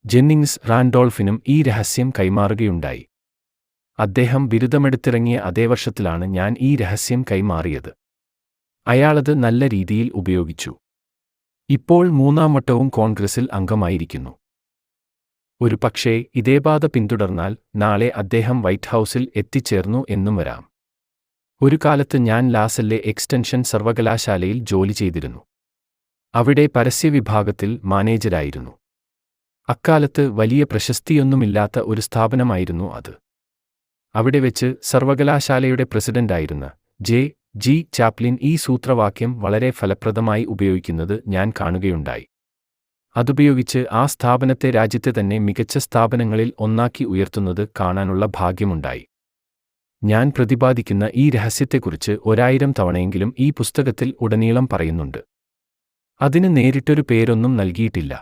Jennings റാൻഡോൾഫിനും ഈ രഹസ്യം കൈമാറുകയുണ്ടായി. അദ്ദേഹം ബിരുദമെടുത്തിറങ്ങിയ അതേ വർഷത്തിലാണ് ഞാൻ ഈ രഹസ്യം കൈമാറിയത്. അയാളത് നല്ല രീതിയിൽ ഉപയോഗിച്ചു. ഇപ്പോൾ 3-ാം വട്ടവും കോൺഗ്രസിൽ അംഗമായിരിക്കുന്നു. ഒരുപക്ഷേ ഇതേ പാത പിന്തുടർന്നാൽ നാളെ അദ്ദേഹം വൈറ്റ് ഹൗസിൽ എത്തിച്ചേർന്നു എന്നും വരാം. ഒരു കാലത്ത് ഞാൻ ലാസല്ലെ എക്സ്റ്റൻഷൻ സർവകലാശാലയിൽ ജോലി ചെയ്തിരുന്നു. അവിടെ പരസ്യവിഭാഗത്തിൽ മാനേജരായിരുന്നു. അക്കാലത്ത് വലിയ പ്രശസ്തിയൊന്നുമില്ലാത്ത ഒരു സ്ഥാപനമായിരുന്നു അത്. അവിടെ വെച്ച് സർവകലാശാലയുടെ പ്രസിഡന്റായിരുന്ന ജി ചാപ്ലിൻ ഈ സൂത്രവാക്യം വളരെ ഫലപ്രദമായി ഉപയോഗിക്കുന്നത് ഞാൻ കാണുകയുണ്ടായി. അതുപയോഗിച്ച് ആ സ്ഥാപനത്തെ രാജ്യത്തെ തന്നെ മികച്ച സ്ഥാപനങ്ങളിൽ ഒന്നാക്കി ഉയർത്തുന്നത് കാണാനുള്ള ഭാഗ്യമുണ്ടായി. ഞാൻ പ്രതിപാദിക്കുന്ന ഈ രഹസ്യത്തെക്കുറിച്ച് 1000 തവണയെങ്കിലും ഈ പുസ്തകത്തിൽ ഉടനീളം പറയുന്നുണ്ട്. അതിന് നേരിട്ടൊരു പേരൊന്നും നൽകിയിട്ടില്ല.